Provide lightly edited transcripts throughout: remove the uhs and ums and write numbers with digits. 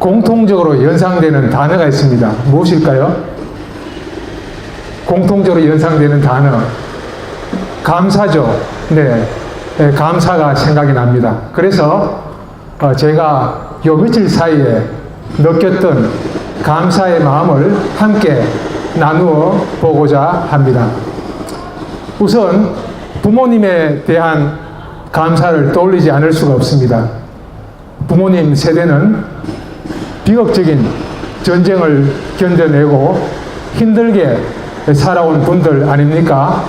공통적으로 연상되는 단어가 있습니다. 무엇일까요? 공통적으로 연상되는 단어. 감사죠. 네. 감사가 생각이 납니다. 그래서 제가 요 며칠 사이에 느꼈던 감사의 마음을 함께 나누어 보고자 합니다. 우선 부모님에 대한 감사를 떠올리지 않을 수가 없습니다. 부모님 세대는 비극적인 전쟁을 견뎌내고 힘들게 살아온 분들 아닙니까?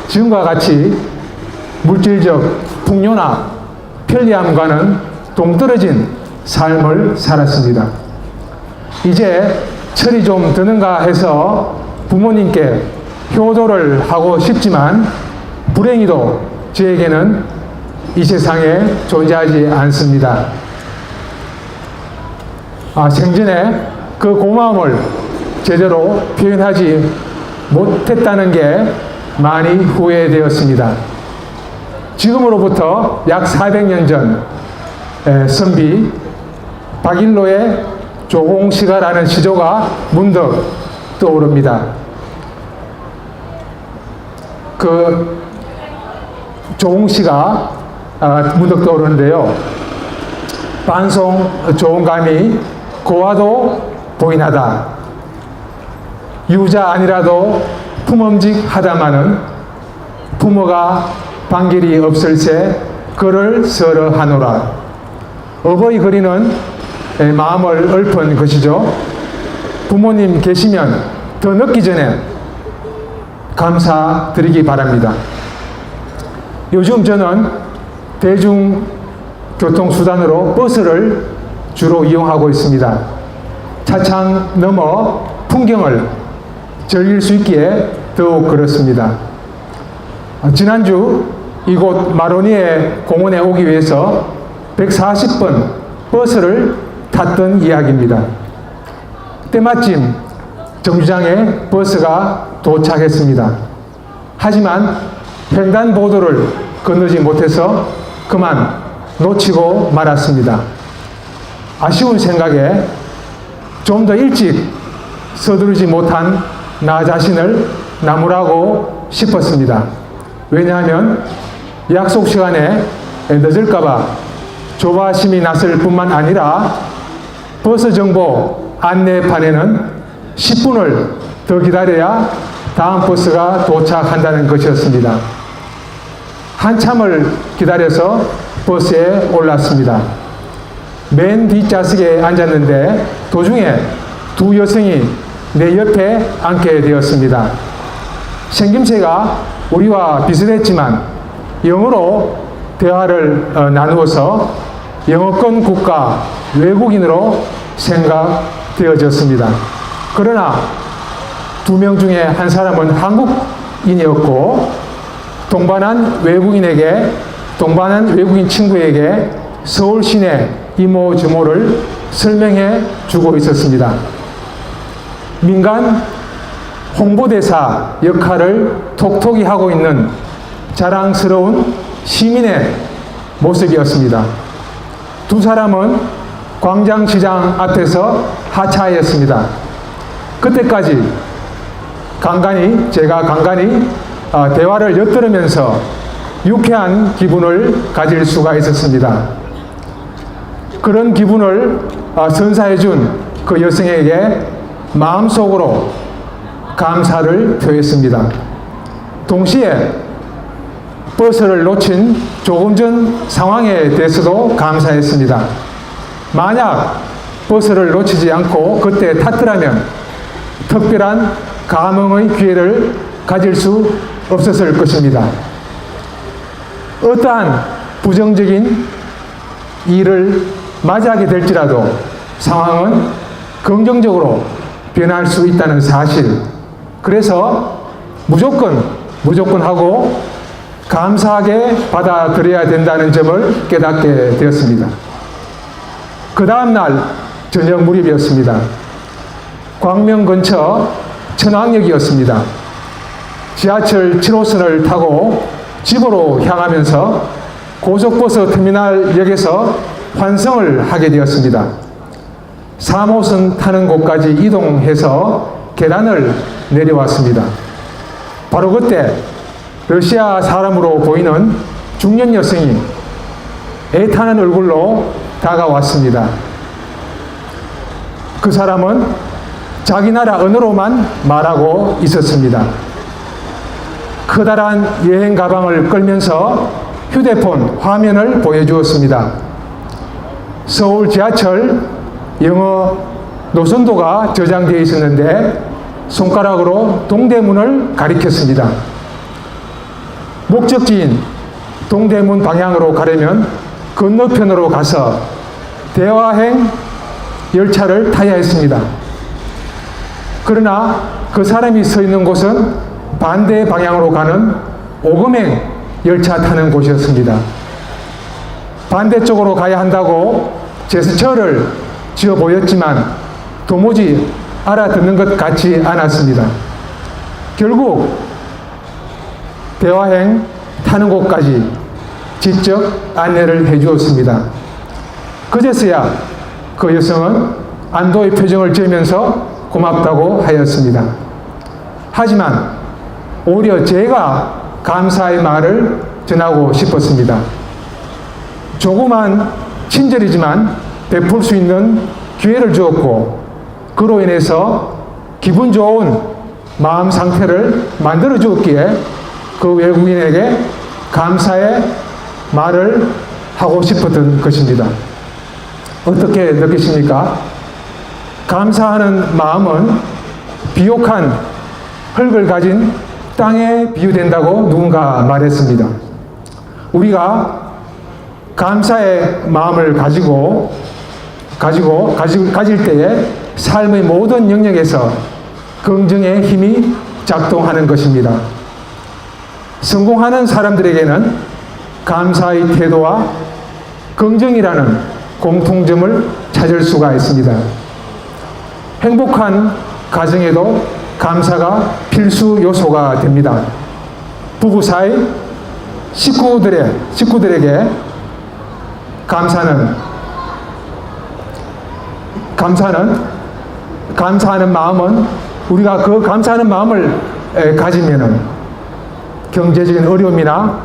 지금과 같이 물질적 풍요나 편리함과는 동떨어진 삶을 살았습니다. 이제 철이 좀 드는가 해서 부모님께 효도를 하고 싶지만 불행히도 저에게는 이 세상에 존재하지 않습니다. 생전에 그 고마움을 제대로 표현하지 못했다는 게 많이 후회되었습니다. 지금으로부터 약 400년 전 선비 박일로의 조공시가라는 시조가 문득 떠오릅니다. 그 조공시가 문득 떠오르는데요. 반송 조공감이 고와도 보이나다. 유자 아니라도 품엄직하다마는 부모가 반길이 없을새 그를 서러하노라. 어버이 거리는 마음을 읊은 것이죠. 부모님 계시면 더 늦기 전에 감사드리기 바랍니다. 요즘 저는 대중교통수단으로 버스를 주로 이용하고 있습니다. 차창 너머 풍경을 즐길 수 있기에 더욱 그렇습니다. 지난주 이곳 마로니에 공원에 오기 위해서 140번 버스를 탔던 이야기입니다. 때마침 정류장에 버스가 도착했습니다. 하지만 횡단보도를 건너지 못해서 그만 놓치고 말았습니다. 아쉬운 생각에 좀 더 일찍 서두르지 못한 나 자신을 나무라고 싶었습니다. 왜냐하면 약속 시간에 늦을까봐 조바심이 났을 뿐만 아니라 버스 정보 안내판에는 10분을 더 기다려야 다음 버스가 도착한다는 것이었습니다. 한참을 기다려서 버스에 올랐습니다. 맨 뒷좌석에 앉았는데 도중에 두 여성이 내 옆에 앉게 되었습니다. 생김새가 우리와 비슷했지만 영어로 대화를 나누어서 영어권 국가 외국인으로 생각되어졌습니다. 그러나 두 명 중에 한 사람은 한국인이었고 동반한 외국인 친구에게 서울 시내 이모저모를 설명해 주고 있었습니다. 민간 홍보대사 역할을 톡톡히 하고 있는 자랑스러운 시민의 모습이었습니다. 두 사람은 광장시장 앞에서 하차하였습니다. 그때까지 제가 간간히 대화를 엿들으면서 유쾌한 기분을 가질 수가 있었습니다. 그런 기분을 선사해준 그 여성에게 마음속으로 감사를 표했습니다. 동시에 버스를 놓친 조금 전 상황에 대해서도 감사했습니다. 만약 버스를 놓치지 않고 그때 탔더라면 특별한 감흥의 기회를 가질 수 없었을 것입니다. 어떠한 부정적인 일을 맞이하게 될지라도 상황은 긍정적으로 변할 수 있다는 사실. 그래서 무조건 하고 감사하게 받아들여야 된다는 점을 깨닫게 되었습니다. 그 다음날 저녁 무렵이었습니다. 광명 근처 천왕역이었습니다. 지하철 7호선을 타고 집으로 향하면서 고속버스 터미널역에서 환승을 하게 되었습니다. 3호선 타는 곳까지 이동해서 계단을 내려왔습니다. 바로 그때 러시아 사람으로 보이는 중년 여성이 애타는 얼굴로 다가왔습니다. 그 사람은 자기 나라 언어로만 말하고 있었습니다. 커다란 여행 가방을 끌면서 휴대폰 화면을 보여주었습니다. 서울 지하철 영어 노선도가 저장되어 있었는데 손가락으로 동대문을 가리켰습니다. 목적지인 동대문 방향으로 가려면 건너편으로 가서 대화행 열차를 타야 했습니다. 그러나 그 사람이 서 있는 곳은 반대 방향으로 가는 오금행 열차 타는 곳이었습니다. 반대쪽으로 가야 한다고 제스처를 지어 보였지만 도무지 알아듣는 것 같지 않았습니다. 결국 대화행 타는 곳까지 직접 안내를 해 주었습니다. 그제서야 그 여성은 안도의 표정을 지으면서 고맙다고 하였습니다. 하지만 오히려 제가 감사의 말을 전하고 싶었습니다. 조그만 친절이지만 베풀 수 있는 기회를 주었고 그로 인해서 기분 좋은 마음 상태를 만들어 주었기에 그 외국인에게 감사의 말을 하고 싶었던 것입니다. 어떻게 느끼십니까? 감사하는 마음은 비옥한 흙을 가진 땅에 비유된다고 누군가 말했습니다. 우리가 감사의 마음을 가질 때에 삶의 모든 영역에서 긍정의 힘이 작동하는 것입니다. 성공하는 사람들에게는 감사의 태도와 긍정이라는 공통점을 찾을 수가 있습니다. 행복한 가정에도 감사가 필수 요소가 됩니다. 부부 사이 식구들에게 감사하는 마음은 우리가 그 감사하는 마음을 가지면은 경제적인 어려움이나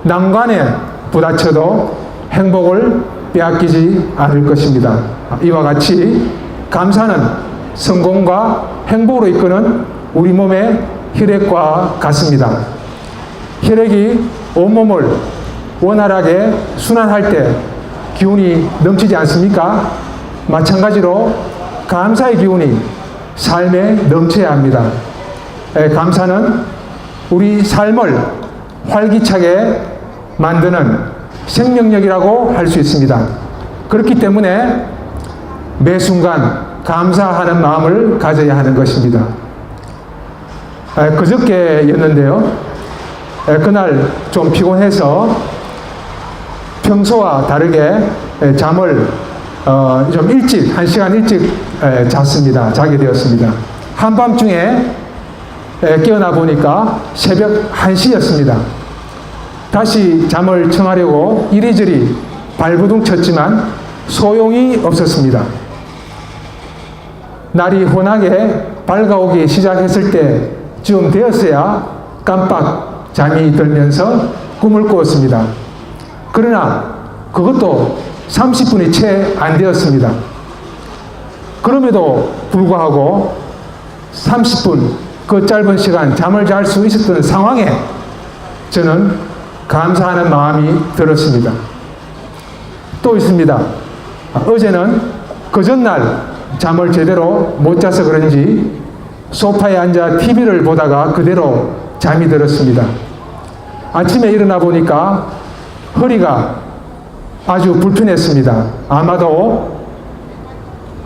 난관에 부딪혀도 행복을 빼앗기지 않을 것입니다. 이와 같이 감사는 성공과 행복으로 이끄는 우리 몸의 혈액과 같습니다. 혈액이 온몸을 원활하게 순환할 때 기운이 넘치지 않습니까? 마찬가지로 감사의 기운이 삶에 넘쳐야 합니다. 감사는 우리 삶을 활기차게 만드는 생명력이라고 할 수 있습니다. 그렇기 때문에 매 순간 감사하는 마음을 가져야 하는 것입니다. 그저께였는데요. 그날 좀 피곤해서 평소와 다르게 잠을 좀 일찍, 1시간 일찍 자게 되었습니다. 한밤중에 깨어나 보니까 새벽 1시였습니다. 다시 잠을 청하려고 이리저리 발버둥 쳤지만 소용이 없었습니다. 날이 환하게 밝아오기 시작했을 때쯤 되었어야 깜빡 잠이 들면서 꿈을 꾸었습니다. 그러나 그것도 30분이 채 안 되었습니다. 그럼에도 불구하고 30분 그 짧은 시간 잠을 잘 수 있었던 상황에 저는 감사하는 마음이 들었습니다. 또 있습니다. 어제는 그 전날 잠을 제대로 못 자서 그런지 소파에 앉아 TV를 보다가 그대로 잠이 들었습니다. 아침에 일어나 보니까 허리가 아주 불편했습니다. 아마도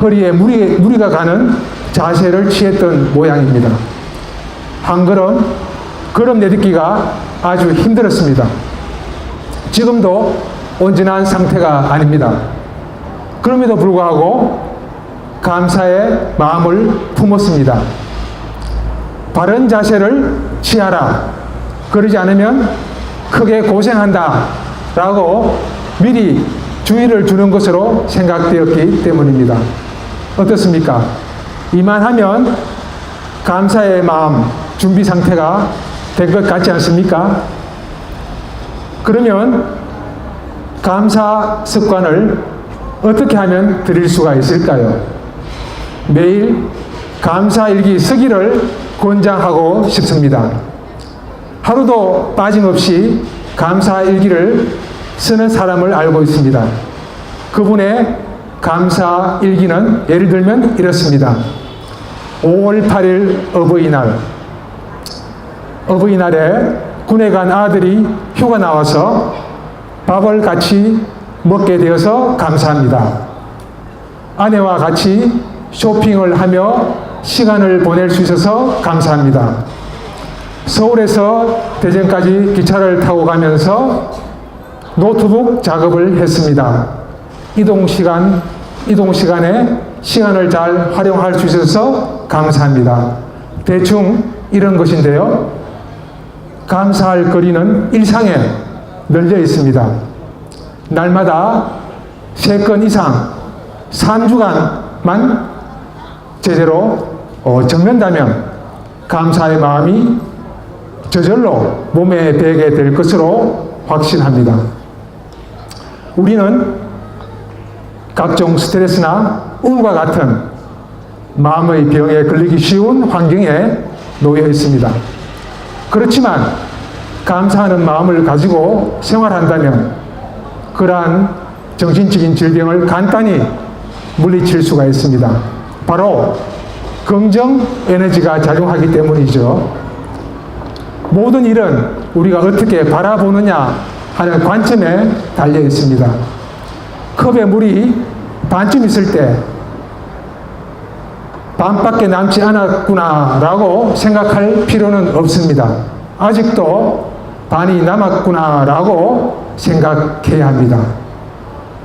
허리에 무리가 가는 자세를 취했던 모양입니다. 한 걸음 내딛기가 아주 힘들었습니다. 지금도 온전한 상태가 아닙니다. 그럼에도 불구하고 감사의 마음을 품었습니다. 바른 자세를 취하라. 그러지 않으면 크게 고생한다. 라고 미리 주의를 주는 것으로 생각되었기 때문입니다. 어떻습니까? 이만하면 감사의 마음, 준비 상태가 된 것 같지 않습니까? 그러면 감사 습관을 어떻게 하면 들일 수가 있을까요? 매일 감사일기 쓰기를 권장하고 싶습니다. 하루도 빠짐없이 감사일기를 쓰는 사람을 알고 있습니다. 그분의 감사일기는 예를 들면 이렇습니다. 5월 8일 어버이날. 어버이날에 군에 간 아들이 휴가 나와서 밥을 같이 먹게 되어서 감사합니다. 아내와 같이 쇼핑을 하며 시간을 보낼 수 있어서 감사합니다. 서울에서 대전까지 기차를 타고 가면서 노트북 작업을 했습니다. 이동 시간에 시간을 잘 활용할 수 있어서 감사합니다. 대충 이런 것인데요. 감사할 거리는 일상에 널려 있습니다. 날마다 3건 이상 3주간만 제대로 적는다면 감사의 마음이 저절로 몸에 배게 될 것으로 확신합니다. 우리는 각종 스트레스나 우울과 같은 마음의 병에 걸리기 쉬운 환경에 놓여 있습니다. 그렇지만 감사하는 마음을 가지고 생활한다면 그러한 정신적인 질병을 간단히 물리칠 수가 있습니다. 바로 긍정 에너지가 작용하기 때문이죠. 모든 일은 우리가 어떻게 바라보느냐 하는 관점에 달려 있습니다. 컵에 물이 반쯤 있을 때 반밖에 남지 않았구나 라고 생각할 필요는 없습니다. 아직도 반이 남았구나 라고 생각해야 합니다.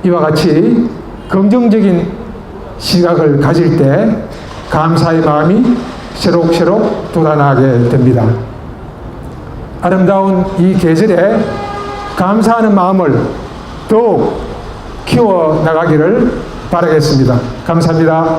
이와 같이 긍정적인 시각을 가질 때 감사의 마음이 새록새록 돋아나게 됩니다. 아름다운 이 계절에 감사하는 마음을 더욱 키워나가기를 바라겠습니다. 감사합니다.